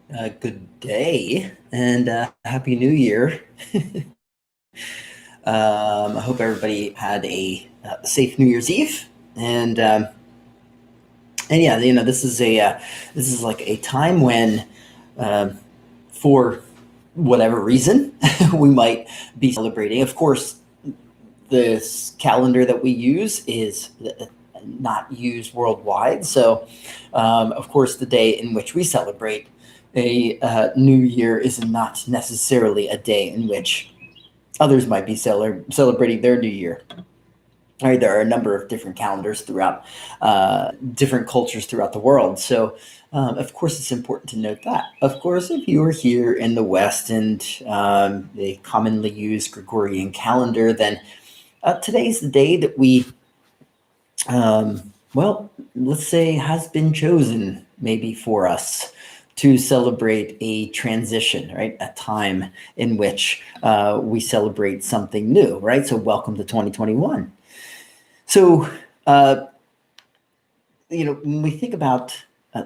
Good day and Happy New Year. I hope everybody had a safe New Year's Eve, and yeah, this is like a time when, uh, for whatever reason, we might be celebrating. Of course, this calendar that we use is not used worldwide, so of course, the day in which we celebrate a new year is not necessarily a day in which others might be celebrating their new year. All right, there are a number of different calendars throughout different cultures throughout the world. So, of course, it's important to note that. Of course, if you are here in the West and they commonly use Gregorian calendar, then today's the day that well, let's say, has been chosen maybe for us to celebrate a transition, right? A time in which we celebrate something new, right? So, welcome to 2021. So, when we think about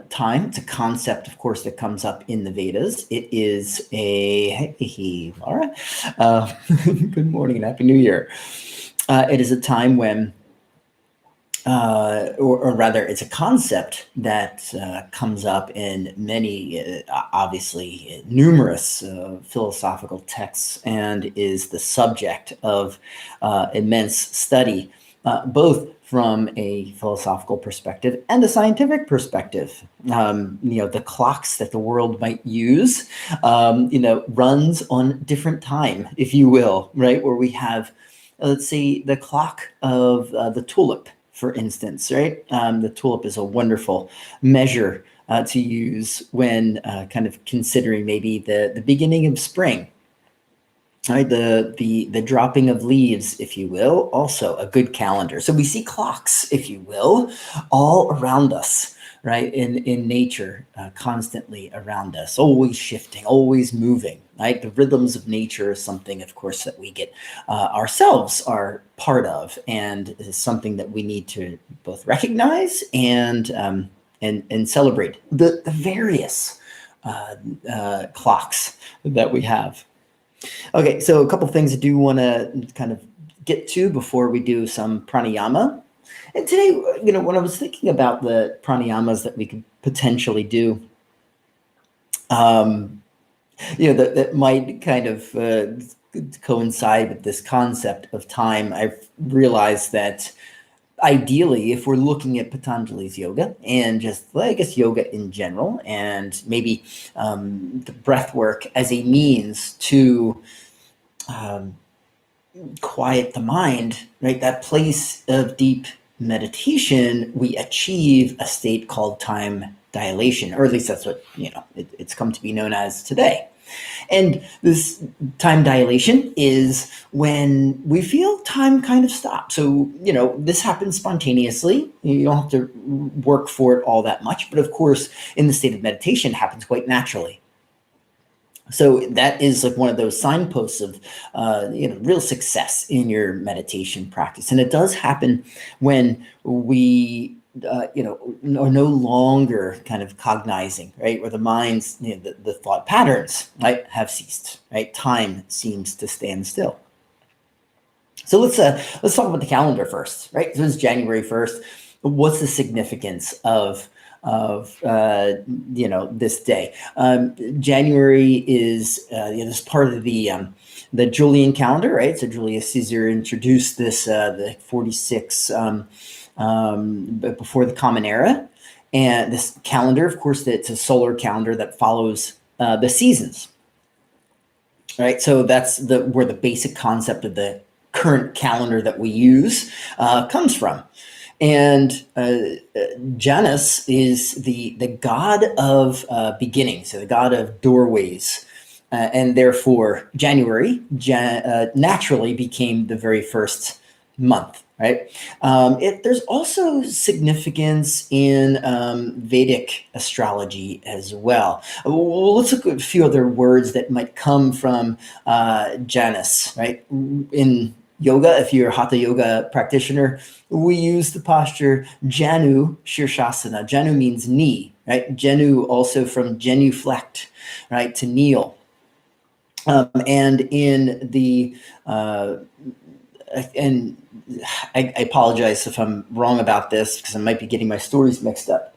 time, it's a concept, of course, that comes up in the Vedas. It is a, hey, Laura, good morning and Happy New Year. It is a time when or rather, it's a concept that comes up in many, obviously, numerous philosophical texts and is the subject of immense study, both from a philosophical perspective and a scientific perspective. The clocks that the world might use, runs on different time, if you will, right? Where we have, let's say, the clock of the tulip, for instance, right? The tulip is a wonderful measure to use when kind of considering maybe the beginning of spring, right? The dropping of leaves, if you will, also a good calendar. So we see clocks, if you will, all around us, right? In nature, constantly around us, always shifting, always moving, right? The rhythms of nature is something, of course, that we get ourselves are part of, and is something that we need to both recognize and celebrate the various clocks that we have. Okay, so a couple things I do want to kind of get to before we do some pranayama. And today, when I was thinking about the pranayamas that we could potentially do, that might kind of coincide with this concept of time, I've realized that ideally, if we're looking at Patanjali's yoga and just, I guess, yoga in general, and maybe the breath work as a means to quiet the mind, right? That place of deep meditation, we achieve a state called time dilation, or at least that's what it's come to be known as today. And this time dilation is when we feel time kind of stop. So, this happens spontaneously. You don't have to work for it all that much. But of course, in the state of meditation, it happens quite naturally. So that is like one of those signposts of, real success in your meditation practice. And it does happen when we are no longer kind of cognizing, right? Where the mind's, the thought patterns, right, have ceased, right? Time seems to stand still. So let's talk about the calendar first, right? So it's January 1st. What's the significance of this day? January is this part of the Julian calendar, right? So Julius Caesar introduced this the 46 before the Common Era, and this calendar, of course, it's a solar calendar that follows the seasons, right? So that's where the basic concept of the current calendar that we use comes from. And Janus is the god of beginnings, so the god of doorways. And therefore, January naturally became the very first month, right? There's also significance in Vedic astrology as well. Well, let's look at a few other words that might come from Janus, right? In yoga, if you're a Hatha yoga practitioner, we use the posture Janu Shirshasana. Janu means knee, right? Genu also from genuflect, right, to kneel. And in the and I apologize if I'm wrong about this because I might be getting my stories mixed up.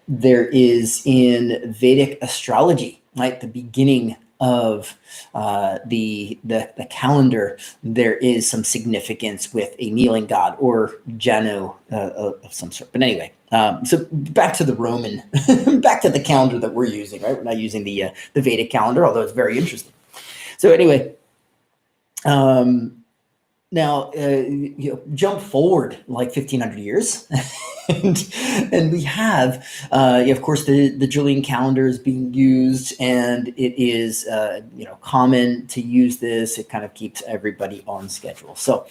There is in Vedic astrology, right, the beginning of the calendar, there is some significance with a kneeling god or Janu of some sort. But anyway, so back to the Roman, back to the calendar that we're using, right? We're not using the Vedic calendar, although it's very interesting. So anyway, now, jump forward like 1,500 years, and we have, of course, the Julian calendar is being used, and it is, common to use this. It kind of keeps everybody on schedule. So,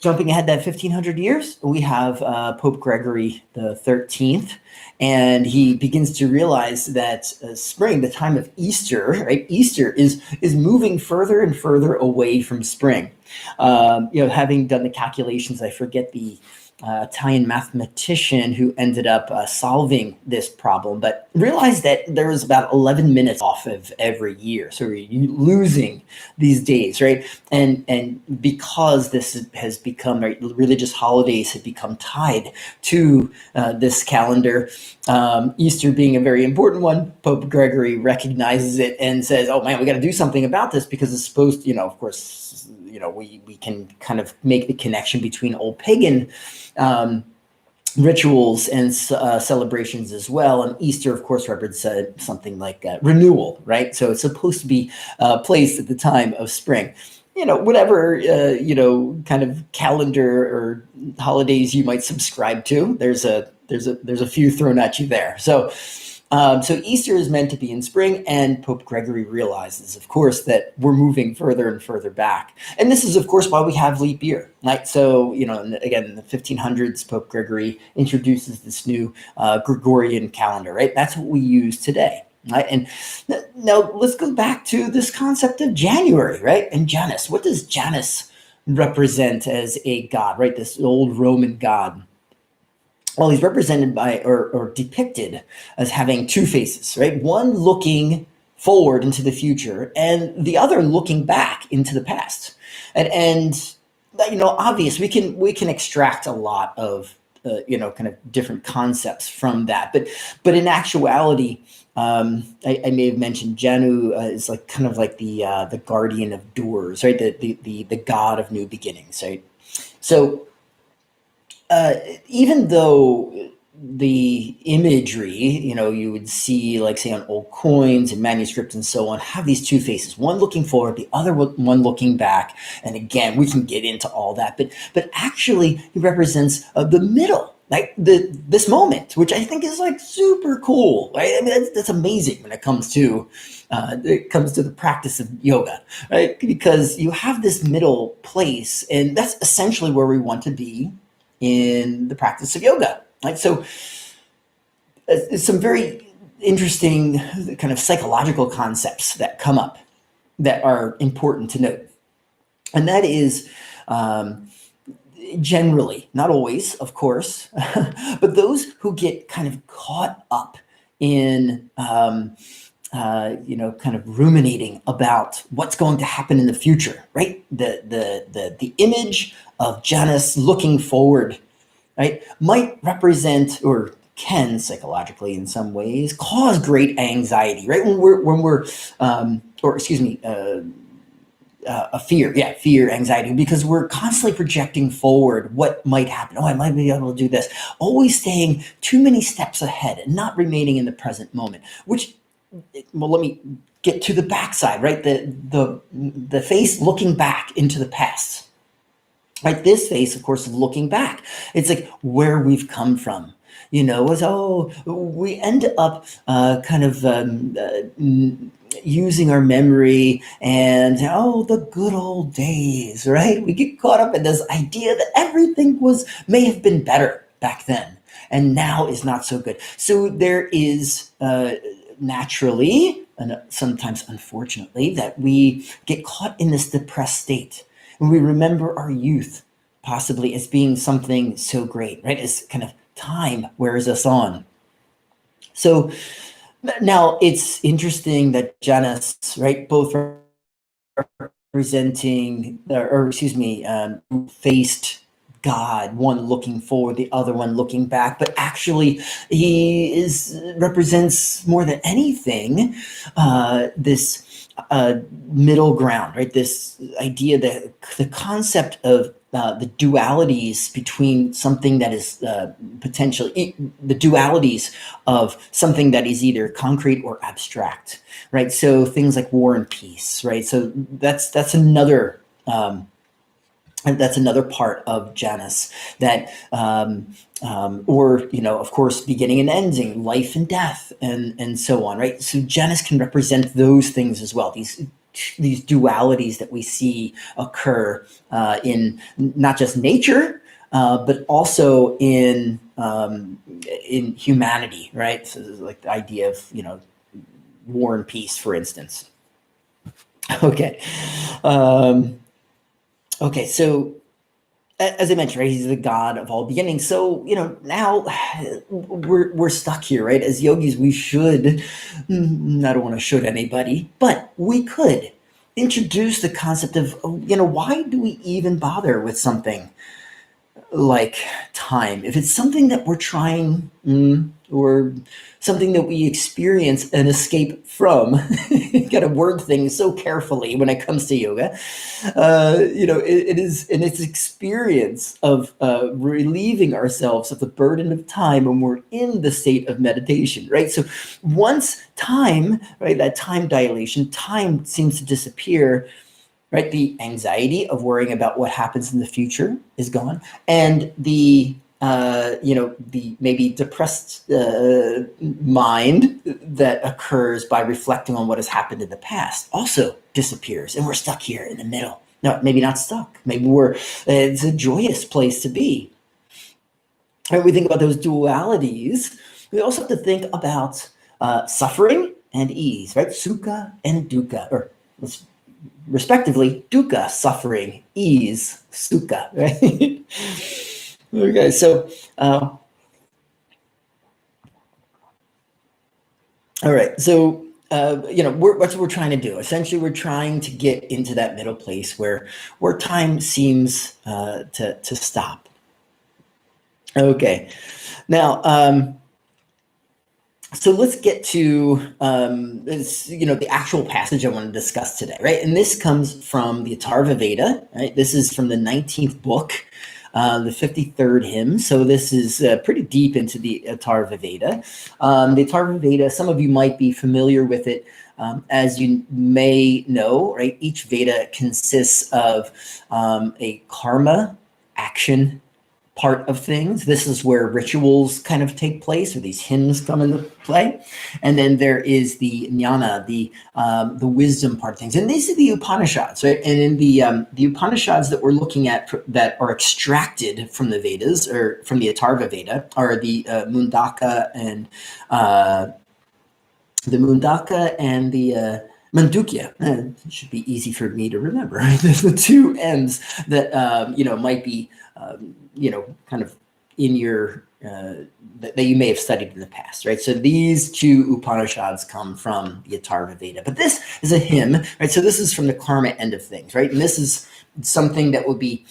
jumping ahead that 1,500 years, we have Pope Gregory the 13th, and he begins to realize that spring, the time of Easter, right? Easter is moving further and further away from spring. Having done the calculations, I forget the Italian mathematician who ended up solving this problem, but realized that there was about 11 minutes off of every year. So you're losing these days, right? And because this has become, right, religious holidays have become tied to this calendar, Easter being a very important one, Pope Gregory recognizes it and says, oh man, we got to do something about this because it's supposed to, of course, we can kind of make the connection between old pagan rituals and celebrations as well. And Easter, of course, represents something like renewal, right? So it's supposed to be placed at the time of spring. Whatever, kind of calendar or holidays you might subscribe to, there's a few thrown at you there. So Easter is meant to be in spring, and Pope Gregory realizes, of course, that we're moving further and further back. And this is, of course, why we have leap year, right? So, again, in the 1500s, Pope Gregory introduces this new Gregorian calendar, right? That's what we use today, right? And now let's go back to this concept of January, right? And Janus. What does Janus represent as a god, right? This old Roman god. Well, he's represented by or depicted as having two faces, right? One looking forward into the future and the other looking back into the past. And obvious, we can extract a lot of, kind of different concepts from that. But in actuality, I may have mentioned Janu is like kind of like the guardian of doors, right? The god of new beginnings, right? So, even though the imagery, you would see, like, say, on old coins and manuscripts and so on, have these two faces, one looking forward, the other one looking back. And again, we can get into all that, but actually it represents the middle, like this moment, which I think is like super cool, right? I mean, that's amazing when it comes to the practice of yoga, right? Because you have this middle place, and that's essentially where we want to be in the practice of yoga. Right? So some very interesting kind of psychological concepts that come up that are important to note. And that is generally, not always, of course, but those who get kind of caught up in kind of ruminating about what's going to happen in the future, right? The image of Janus looking forward, right, might represent, or can psychologically in some ways cause great anxiety, right? When we're fear, anxiety, because we're constantly projecting forward what might happen. Oh, I might be able to do this. Always staying too many steps ahead and not remaining in the present moment, which, well, let me get to the backside, right? The face looking back into the past. Right, this face, of course, is looking back. It's like where we've come from. We end up using our memory and the good old days, right? We get caught up in this idea that everything may have been better back then, and now is not so good. So there is naturally, and sometimes unfortunately, that we get caught in this depressed state. And we remember our youth possibly as being something so great, right? As kind of time wears us on. So now it's interesting that Janus, right, both representing, faced God, one looking forward, the other one looking back, but actually he represents more than anything this middle ground, right? This idea that the concept of the dualities between something that is potentially the dualities of something that is either concrete or abstract, right? So things like war and peace, right? So that's another part of Janus that, or of course, beginning and ending, life and death, and so on, right? So Janus can represent those things as well. These dualities that we see occur in not just nature, but also in humanity, right? So like the idea of war and peace, for instance. Okay. Okay, so as I mentioned, right, he's the God of all beginnings. So now we're stuck here, right? As yogis, we should. I don't want to should anybody, but we could introduce the concept of why do we even bother with something like time if it's something that we're trying or something that we experience and escape from. You got to word things so carefully when it comes to yoga. It is in its experience of relieving ourselves of the burden of time when we're in the state of meditation, right? So once time, right, that time dilation, time seems to disappear, right? The anxiety of worrying about what happens in the future is gone, and the maybe depressed mind that occurs by reflecting on what has happened in the past also disappears, and we're stuck here in the middle. No, maybe not stuck. Maybe it's a joyous place to be. When we think about those dualities, we also have to think about suffering and ease, right? Sukha and dukkha, or respectively, dukkha, suffering, ease, sukha, right? Okay, so, all right, so, what we're trying to do, essentially, we're trying to get into that middle place where time seems to stop. Okay, now, so let's get to the actual passage I want to discuss today, right? And this comes from the Atharva Veda, right? This is from the 19th book, the 53rd hymn. So this is pretty deep into the Atharva Veda. The Atharva Veda, some of you might be familiar with it. As you may know, right? Each Veda consists of a karma action part of things. This is where rituals kind of take place, or these hymns come into play. And then there is the jnana, the wisdom part of things. And these are the Upanishads, right? And in the Upanishads that we're looking at that are extracted from the Vedas, or from the Atharva Veda, are the Mundaka and the Mandukya. It should be easy for me to remember. The two M's that might be kind of in your that you may have studied in the past, right? So these two Upanishads come from the Atharva Veda, but this is a hymn, right? So this is from the karma end of things, right? And this is something that would be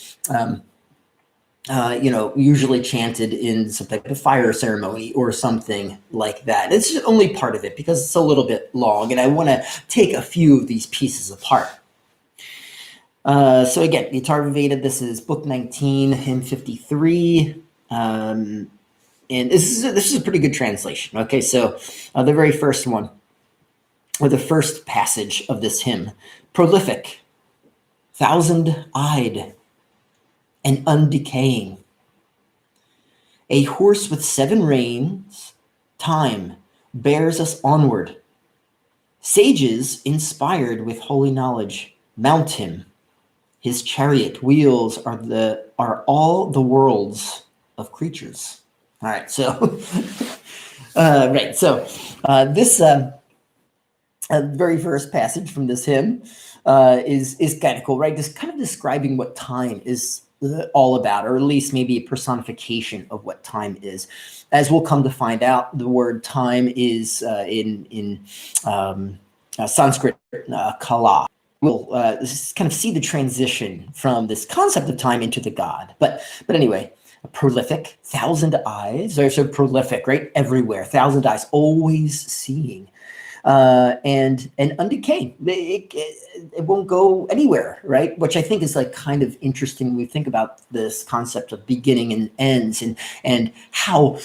usually chanted in some type of fire ceremony or something like that. It's just only part of it because it's a little bit long, and I want to take a few of these pieces apart. So again, the Atharva Veda, this is book 19, hymn 53. And this is a pretty good translation. Okay, so the very first one, or the first passage of this hymn: prolific, thousand-eyed, and undecaying, a horse with 7 reins, time bears us onward. Sages inspired with holy knowledge mount him. His chariot wheels are all the worlds of creatures. All right, so right, so this very first passage from this hymn is kind of cool, right? Just kind of describing what time is all about, or at least maybe a personification of what time is. As we'll come to find out, the word time is in Sanskrit kala. We'll kind of see the transition from this concept of time into the god. But anyway, prolific, 1,000 eyes. They're so prolific, right? Everywhere, 1,000 eyes, always seeing. And undecayed. It won't go anywhere, right? Which I think is like kind of interesting when we think about this concept of beginning and ends, and how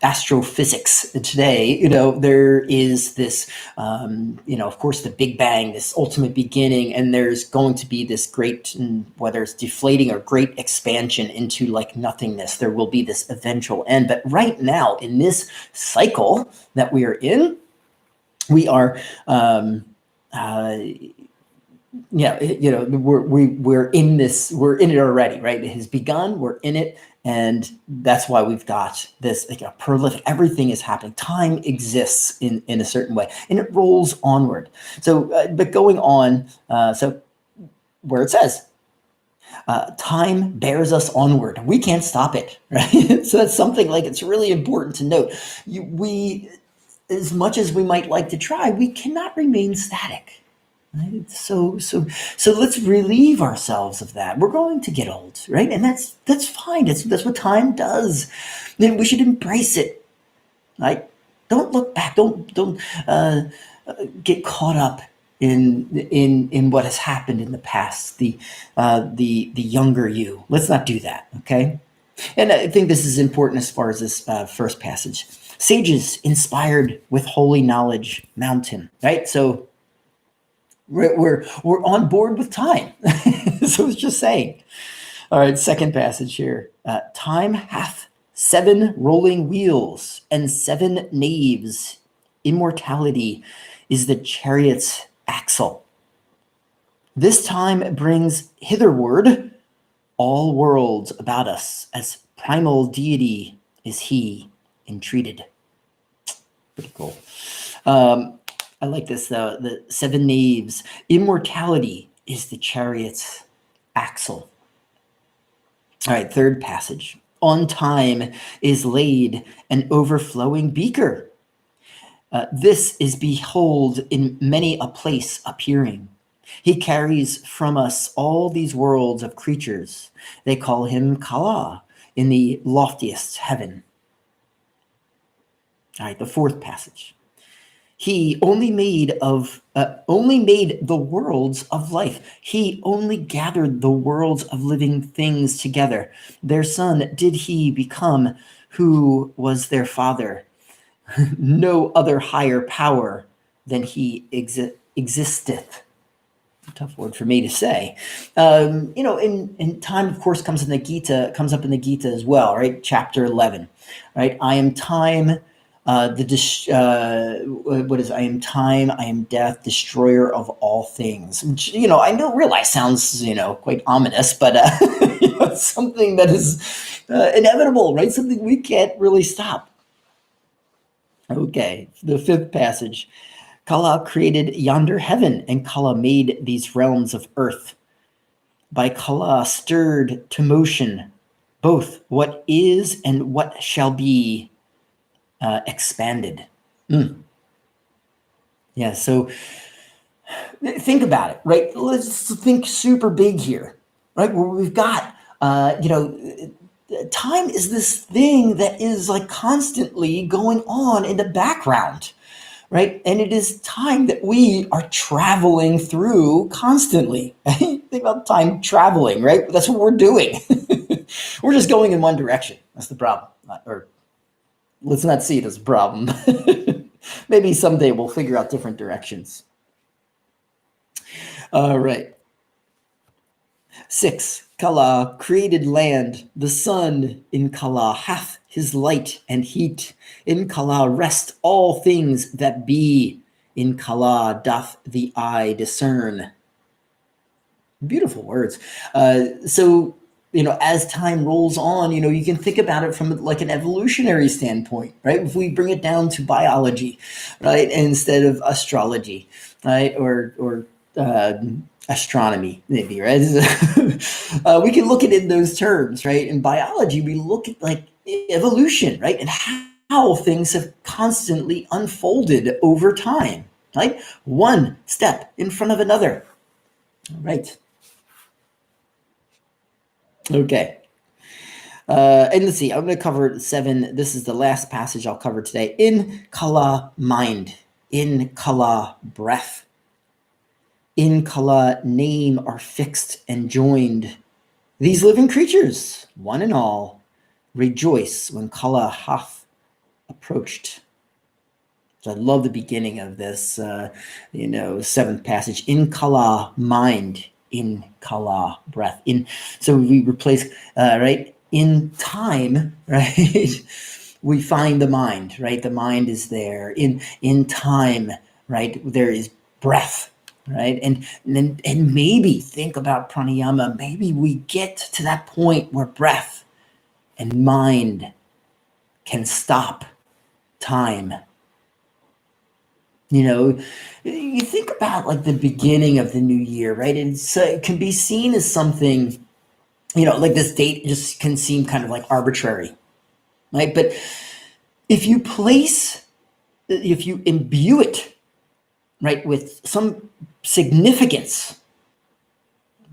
astrophysics today, there is this, of course, the Big Bang, this ultimate beginning, and there's going to be this great, whether it's deflating or great expansion into like nothingness. There will be this eventual end. But right now, in this cycle that we are in, we are, we're in this, we're in it already, right? It has begun, we're in it. And that's why we've got this prolific, everything is happening. Time exists in a certain way, and it rolls onward. So, but going on, so where it says, time bears us onward. We can't stop it, right? So that's something like it's really important to note. We, as much as we might like to try, we cannot remain static. Right? So let's relieve ourselves of that. We're going to get old, right? And that's fine. That's what time does. Then we should embrace it. Right? Don't look back. Don't get caught up in what has happened in the past. The younger you. Let's not do that. Okay. And I think this is important as far as this first passage. Sages inspired with holy knowledge mountain. Right. So. We're on board with time. So it's just saying. All right, second passage here. Time hath 7 rolling wheels and 7 naves. Immortality is the chariot's axle. This time brings hitherward all worlds about us, as primal deity is he entreated. Pretty cool. I like this, the 7 naves. Immortality is the chariot's axle. All right, third passage. On time is laid an overflowing beaker. This is behold in many a place appearing. He carries from us all these worlds of creatures. They call him Kala in the loftiest heaven. All right, the fourth passage. He only made the worlds of life. He only gathered the worlds of living things together. Their son did he become, who was their father. No other higher power than he existeth. Tough word for me to say. In time, of course, comes up in the Gita as well, right? Chapter 11, right? I am time. What is I am time, I am death, destroyer of all things. Which, I don't realize sounds, quite ominous, but it's something that is inevitable, right? Something we can't really stop. Okay, the fifth passage. Kala created yonder heaven, and Kala made these realms of earth. By Kala stirred to motion both what is and what shall be. Expanded. Yeah, so think about it, right? Let's think super big here, right? Where we've got, time is this thing that is like constantly going on in the background, right? And it is time that we are traveling through constantly. Think about time traveling, right? That's what we're doing. We're just going in one direction. That's the problem. Let's not see it as a problem. Maybe someday we'll figure out different directions. All right. 6. Kala created land. The sun in Kala hath his light and heat. In Kala rest all things that be. In Kala doth the eye discern. Beautiful words. So as time rolls on, you can think about it from like an evolutionary standpoint, right? If we bring it down to biology, right, instead of astrology, right, or astronomy, maybe, right? We can look at it in those terms, right? In biology, we look at like evolution, right? And how things have constantly unfolded over time, right? One step in front of another. All right. Okay. And let's see, I'm going to cover 7. This is the last passage I'll cover today. In kala, mind. In kala, breath. In kala, name are fixed and joined. These living creatures, one and all, rejoice when kala hath approached. So I love the beginning of this, 7th passage. In kala, mind. In kala, breath. So we replace, right? In time, right? We find the mind, right? The mind is there. In time, right? There is breath, right? And maybe think about pranayama. Maybe we get to that point where breath and mind can stop time. You think about like the beginning of the new year, right? It can be seen as something, like this date just can seem kind of like arbitrary, right? But if you imbue it, right, with some significance,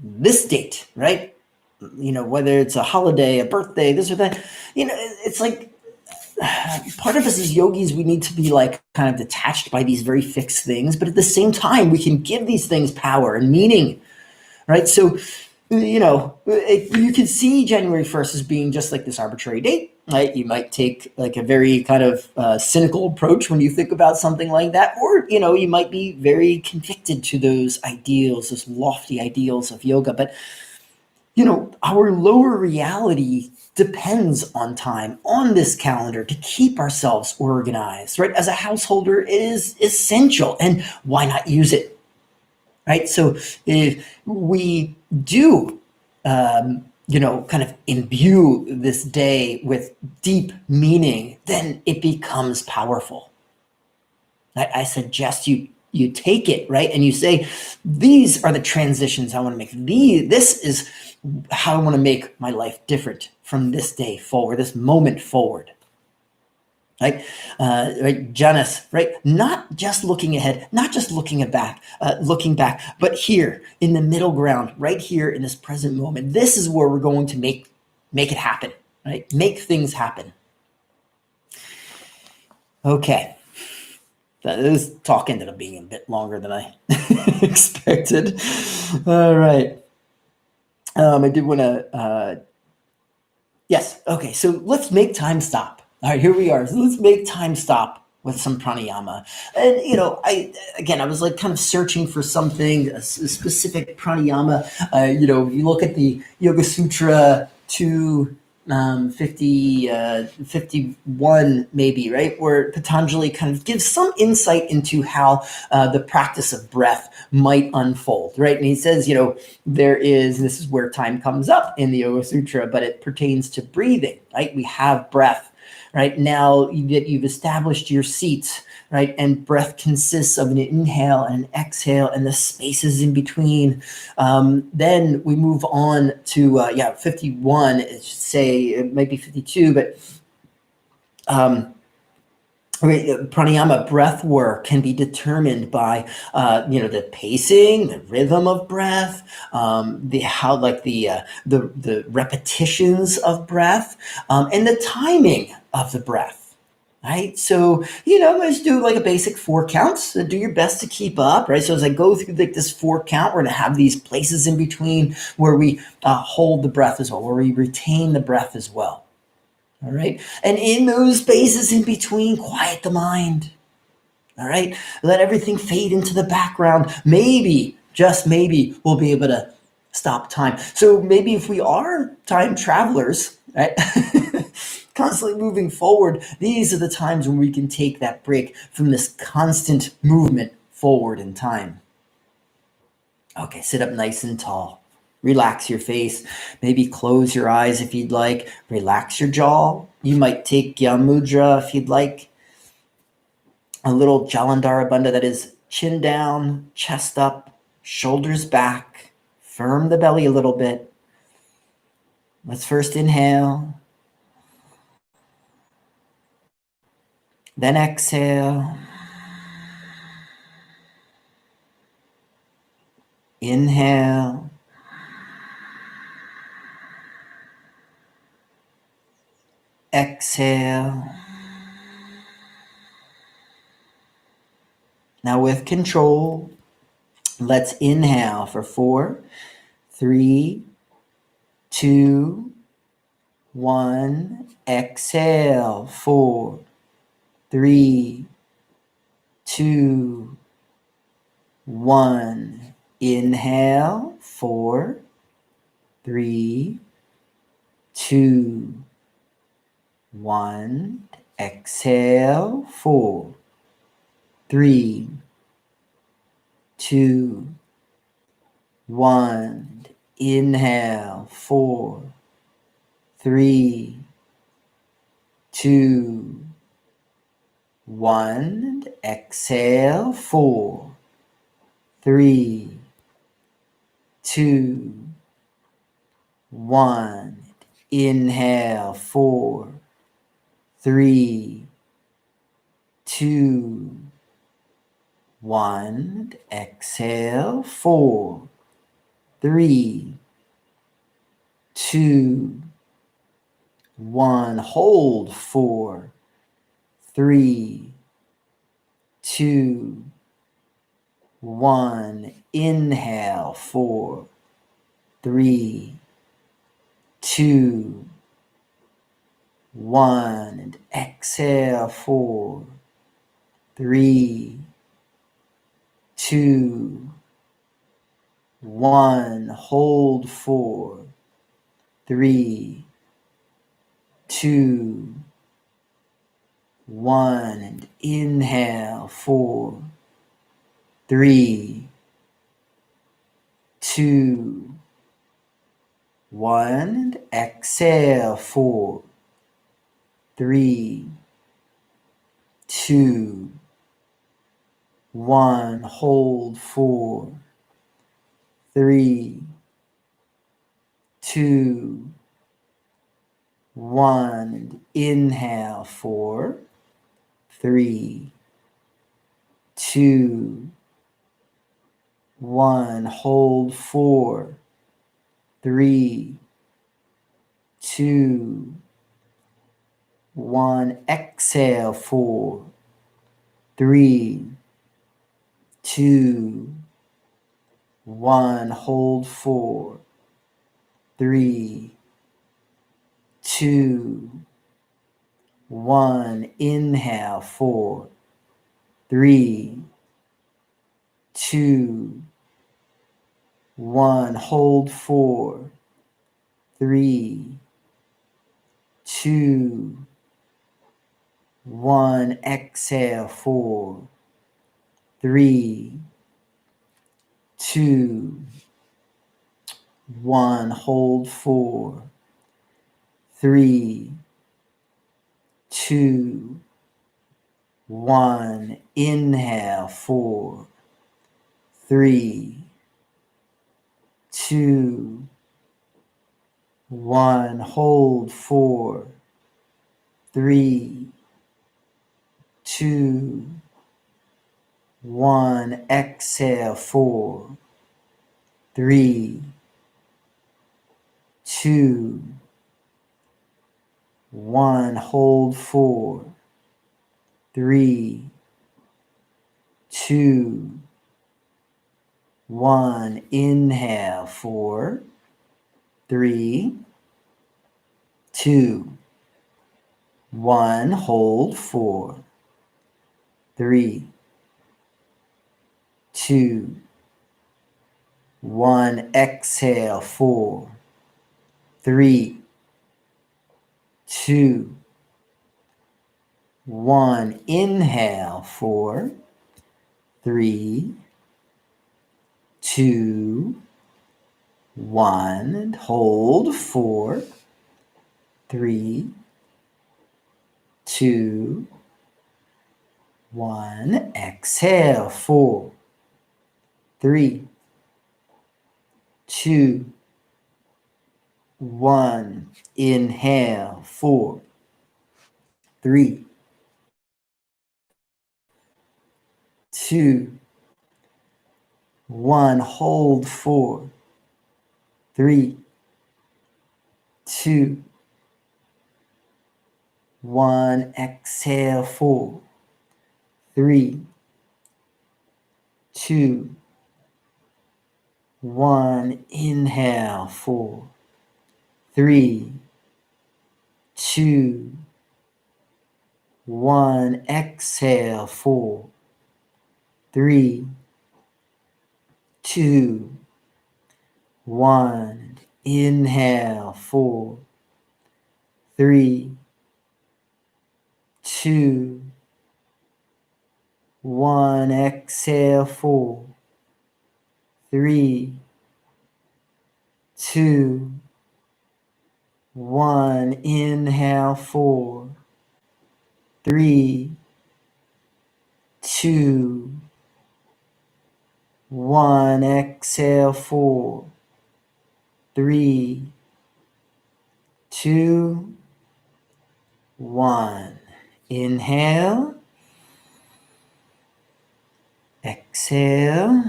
this date, right? Whether it's a holiday, a birthday, this or that, it's like part of us as yogis, we need to be like kind of detached by these very fixed things, but at the same time, we can give these things power and meaning, right? So, you can see January 1st as being just like this arbitrary date, right? You might take like a very kind of cynical approach when you think about something like that, or, you might be very convicted to those ideals, those lofty ideals of yoga. But, our lower reality depends on time, on this calendar, to keep ourselves organized, right? As a householder, it is essential, and why not use it, right? So if we do, kind of imbue this day with deep meaning, then it becomes powerful. I suggest you take it, right? And you say, these are the transitions I want to make. This is how I want to make my life different from this day forward, this moment forward. Right, Janus, right? Not just looking ahead, not just looking back, but here in the middle ground, right here in this present moment. This is where we're going to make it happen, right? Make things happen. Okay. This talk ended up being a bit longer than I expected. All right. I did want to, yes. Okay. So let's make time stop. All right, here we are. So let's make time stop with some pranayama. And, I was like kind of searching for something, a specific pranayama. You look at the Yoga Sutra 51 maybe, right, where Patanjali kind of gives some insight into how the practice of breath might unfold, right? And he says, this is where time comes up in the Yoga Sutra, but it pertains to breathing, right? We have breath, right? Now that you've established your seat, right, and breath consists of an inhale and an exhale and the spaces in between, then we move on to 51. Say it might be 52, but pranayama breath work can be determined by the pacing, the rhythm of breath, the repetitions of breath, and the timing of the breath. Right. So, let's do like a basic 4 counts. Do your best to keep up. Right. So as I go through like this 4 count, we're going to have these places in between where we hold the breath as well, where we retain the breath as well. All right. And in those spaces in between, quiet the mind. All right. Let everything fade into the background. Maybe, just maybe, we'll be able to stop time. So maybe if we are time travelers, right, constantly moving forward, these are the times when we can take that break from this constant movement forward in time. Okay, sit up nice and tall. Relax your face. Maybe close your eyes if you'd like. Relax your jaw. You might take Mudra if you'd like. A little Jalandhara Bandha, that is chin down, chest up, shoulders back, firm the belly a little bit. Let's first inhale, then exhale. Inhale, exhale. Now with control, let's inhale for 4, 3, 2, 1. Exhale, 4, 3, 2, 1. Inhale, 4, 3, 2, 1. Exhale, 4, 3, 2, 1. Inhale, 4, 3, 2, 1. Exhale, 4, 3, 2, 1. Inhale, 4, 3, 2, 1. Exhale, 4, 3, 2, 1. Hold, 4, 3, 2, 1. Inhale, 4, 3, 2, 1. And exhale, 4, 3, 2, 1. Hold, 4, 3, 2, 1. And inhale, 4, 3, 2, 1. And exhale, 4, 3, 2, 1. Hold, 4, 3, 2, 1. And inhale, 4, 3, 2, 1. Hold, 4, 3, 2, 1. Exhale, 4, 3, 2, 1. Hold, 4, 3, 2, 1. Inhale, 4, 3, 2, 1. Hold, 4, 3, 2, 1. Exhale, 4, 3, 2, 1. Hold, 4, 3, 2, 1. Inhale, 4, 3, 2, 1. Hold, 4, 3, 2, 1. Exhale, 4, 3, 2, 1. Hold, 4, 3, 2, 1. Inhale, 4, 3, 2, 1. Hold, 4, 3, 2, 1. Exhale, 4, 3, 2, 1. Inhale, 4, 3, 2, 1. And hold, 4, 3, 2, 1. Exhale, 4, 3, 2, 1. Inhale, 4, 3, 2, 1. Hold, 4, 3, 2, 1. Exhale, 4, 3, 2, 1. Inhale, 4, 3, 2, 1. Exhale, 4, 3, 2, 1. Inhale, 4, 3, 2, 1. Exhale, 4, 3, 2, 1. Inhale, 4, 3, 2, 1. Exhale, 4, 3, 2, 1. Inhale, exhale,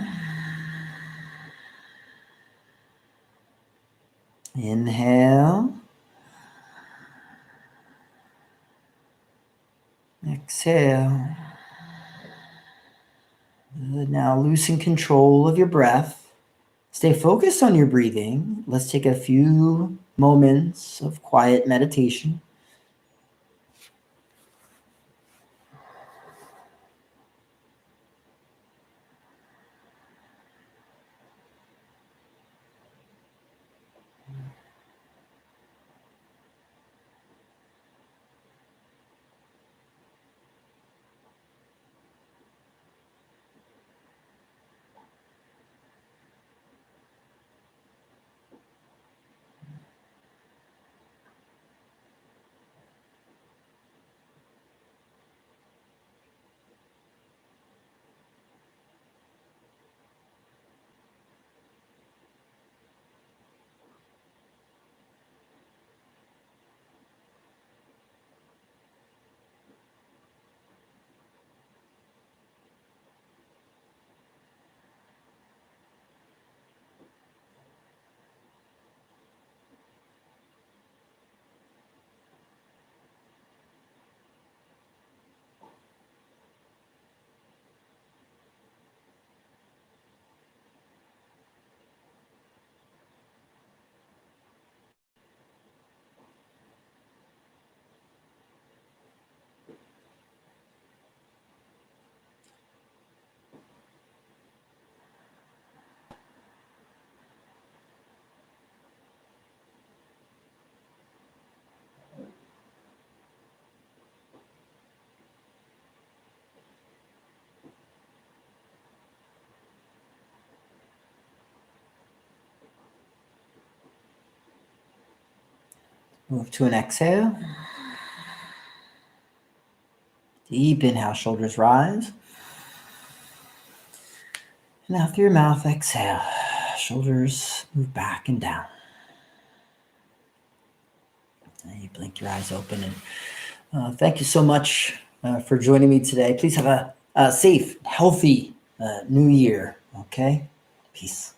inhale, exhale. Good. Now loosen control of your breath. Stay focused on your breathing. Let's take a few moments of quiet meditation. Move to an exhale. Deep inhale, shoulders rise. Now through your mouth, exhale. Shoulders move back and down. And you blink your eyes open. And thank you so much for joining me today. Please have a safe, healthy new year. Okay? Peace.